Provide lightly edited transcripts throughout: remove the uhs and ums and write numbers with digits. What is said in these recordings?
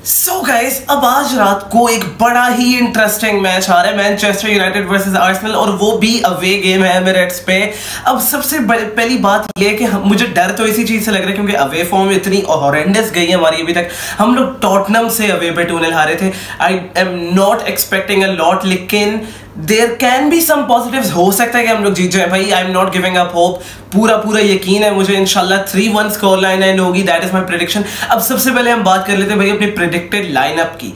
So guys, अब आज रात को एक बड़ा ही इंटरेस्टिंग मैच आ रहा है, मैनचेस्टर यूनाइटेड वर्सेस आर्सेनल, और वो भी अवे गेम है एमिरेट्स पे। अब सबसे पहली बात ये है कि मुझे डर तो इसी चीज से लग रहा है क्योंकि अवे फॉर्म इतनी हॉरेंडस गई है हमारी अभी तक। हम लोग टॉटनम से अवे पे 2-0 हारे थे। I am not expecting a lot, लेकिन there can be some positives. हो सकता है कि हम लोग जीत जाए भाई। I am not giving up hope, पूरा यकीन है मुझे इंशाल्लाह 3-1 स्कोर लाइन एंड होगी। That is my prediction. अब सबसे पहले हम बात कर लेते हैं भाई अपनी प्रेडिक्टेड लाइनअप की।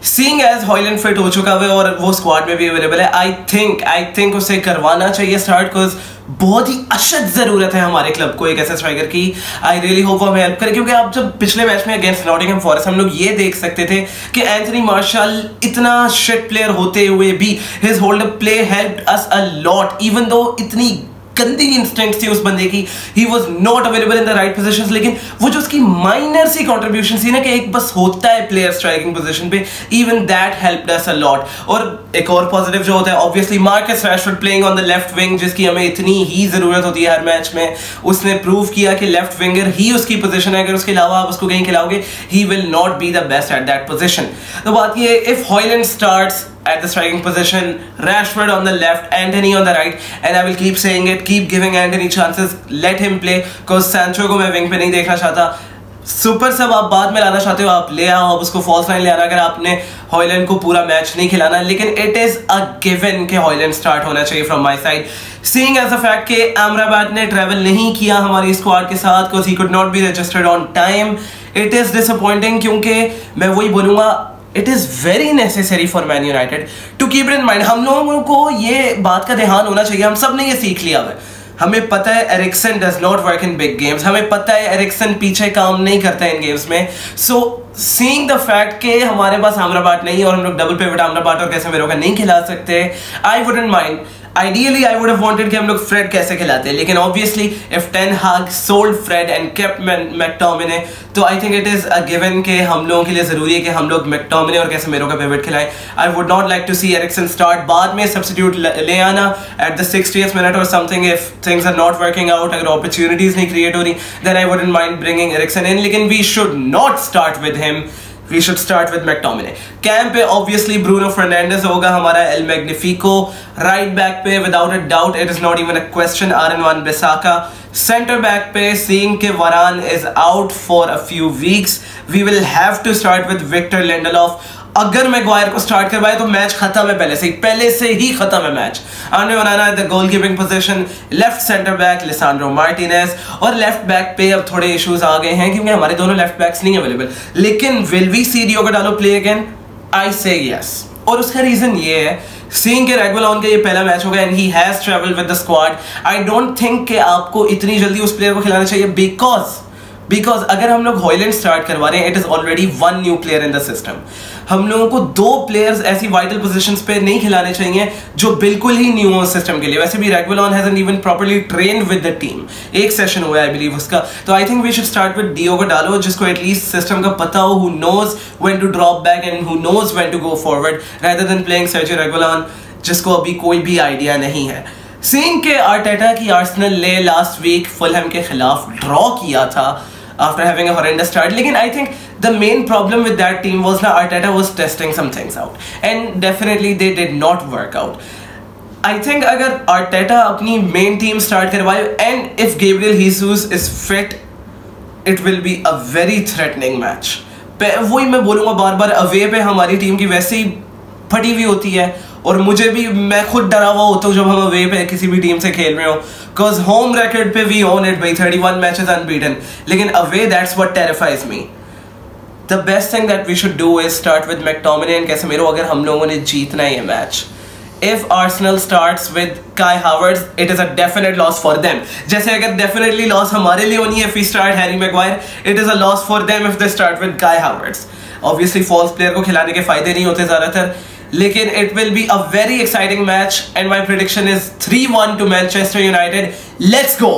सीइंग एज हॉयलैंड फिट हो चुका है और वो स्क्वाड में भी अवेलेबल है, आई थिंक उसे करवाना चाहिए स्टार्ट, बिकॉज बहुत ही अशद जरूरत है हमारे क्लब को एक ऐसे स्ट्राइकर की। आई रियली होप हमें हेल्प करे, क्योंकि आप जब पिछले मैच में अगेंस्ट नॉटिंघम फॉरेस्ट हम लोग ये देख सकते थे कि एंथनी मार्शल इतना शिट प्लेयर होते हुए भी his hold play helped us a lot, even though इतनी गंदी इंस्टिंक्ट्स थी उस बंदे की। He was not available in the right positions, लेकिन वो जो उसकी माइनर सी कॉन्ट्रीब्यूशन थी ना कि एक बस होता है प्लेयर स्ट्राइकिंग पोजीशन पे, even that helped us a lot. और एक और पॉजिटिव जो होता है obviously Marcus Rashford playing on the left wing, जिसकी हमें इतनी ही जरूरत होती है हर मैच में। उसने प्रूव किया कि लेफ्ट विंगर ही उसकी पोजीशन है, अगर उसके अलावा आप उसको कहीं खिलाओगे he will not be the best at that position. तो बात ये, if Højlund starts at the striking position, Rashford on the left, Antony on the right, and I will keep saying it, keep giving Antony chances, let him play, because Sancho को मैं wing पे नहीं देखना चाहता। Super सब आप बाद में लाना चाहते हो आप ले आओ, आप उसको फॉल्स लाइन ले आना अगर आपने हॉयलैंड को पूरा मैच नहीं खिलाना, लेकिन इट इज अ गिवन कि हॉयलैंड स्टार्ट होना चाहिए from my side. Seeing as a fact कि अमराबाद ने ट्रैवल नहीं किया हमारी स्क्वाड के साथ, because he could not be registered on time. It is disappointing, क्योंकि मैं वही बोलूंगा, it is very necessary for Man United to keep it in mind. हम लोगों को ये बात का ध्यान होना चाहिए, हम सब ने ये सीख लिया है। हमें पता है Eriksen does not work in big games, हमें पता है एरिक्सन पीछे काम नहीं करता इन गेम्स में। सो सीइंग द फैक्ट कि हमारे पास अमराबाद नहीं और हम लोग डबल पिवट अमराबाद और कैसेमिरो का नहीं खिला सकते, I wouldn't mind. Ideally, I would have wanted कि हम लोग फ्रेड कैसे खिलाते हैं, लेकिन obviously if Ten Hag sold Fred and kept McTominay, तो I think it is a given कि हम लोगों के लिए जरूरी है कि हम लोग McTominay और कैसेमिरो का पिवट खिलाएं। I would not like to see Eriksen start, बाद में substitute ले आना at the 60th minute or something if things are not working out, अगर opportunities नहीं create हो रही, then I wouldn't mind bringing Eriksen in, लेकिन we should not start with him. We should start with McTominay. Camp पे obviously Bruno Fernandes होगा हमारा El Magnifico. Right back पे without a doubt it is not even a question Aaron Wan-Bissaka. Center back पे seeing कि Varane is out for a few weeks, we will have to start with Victor Lindelof. अगर Maguire को start करवाए तो match खत्म है, पहले से ही खत्म है मैच। आने बनाना the goal keeping position, left centre back Lisandro Martinez, और लेफ्ट बैक पे अब थोड़े इश्यूज आ गए हैं क्योंकि हमारे दोनों लेफ्ट बैक्स नहीं अवेलेबल, लेकिन विल वी सी डियोगो डालो प्ले अगेन? आई से यस, और उसका रीजन ये है सीइंग के रेगुलर का ये पहला मैच होगा and he has travelled with the squad. I don't think कि आपको इतनी जल्दी उस प्लेयर को खिलाना चाहिए, बिकॉज अगर हम लोग हॉयलैंड स्टार्ट करवा रहे हैं, it is already 1 new player in the system. हम लोगों को 2 प्लेयर्स ऐसी वाइटल पोजीशंस पे नहीं खिलाने चाहिए जो बिल्कुल ही न्यू हो सिस्टम के लिए। वैसे भी Reguilon hasn't even properly trained with the team, एक सेशन हुआ है आई बिलीव उसका। तो I think we should start with Diogo Dalot, जिसको एटलीस्ट सिस्टम का पता हो, who knows when to drop back and who knows when to go forward, rather than playing Sergio Reguilon जिसको अभी कोई भी आइडिया नहीं है। सीइंग के आर्टेटा की आर्सेनल ने लास्ट वीक फुलहैम के खिलाफ ड्रॉ किया था after having a horrendous start, लेकिन I think the main problem with that team was that Arteta was testing some things out and definitely they did not work out. I think अगर Arteta अपनी main team start करवाए and if Gabriel Jesus is fit, it will be a very threatening match. वही मैं बोलूँगा बार away पे हमारी team की वैसे ही फटी हुई होती है, और मुझे भी, मैं खुद डरा हुआ होता हूँ जब हम अवे पे किसी भी टीम से खेल रहे हो, बिकॉज होम रिकॉर्ड पे वी ओन इट भाई 31 मैचेस अनबीटन, लेकिन away that's what terrifies me. The best thing that we should do is start with McTominay and Casemiro अगर हम लोगों ने जीतना है ये मैच। If Arsenal starts with Kai Havertz, it is a definite loss for them. जैसे अगर definitely loss हमारे लिए होनी है if we start Harry Maguire, it is a loss for them if they start with Kai Havertz. Obviously false player को खिलाने के फायदे नहीं होते ज़्यादातर, लेकिन it will be a very exciting match and my prediction is 3-1 to Manchester United. Let's go!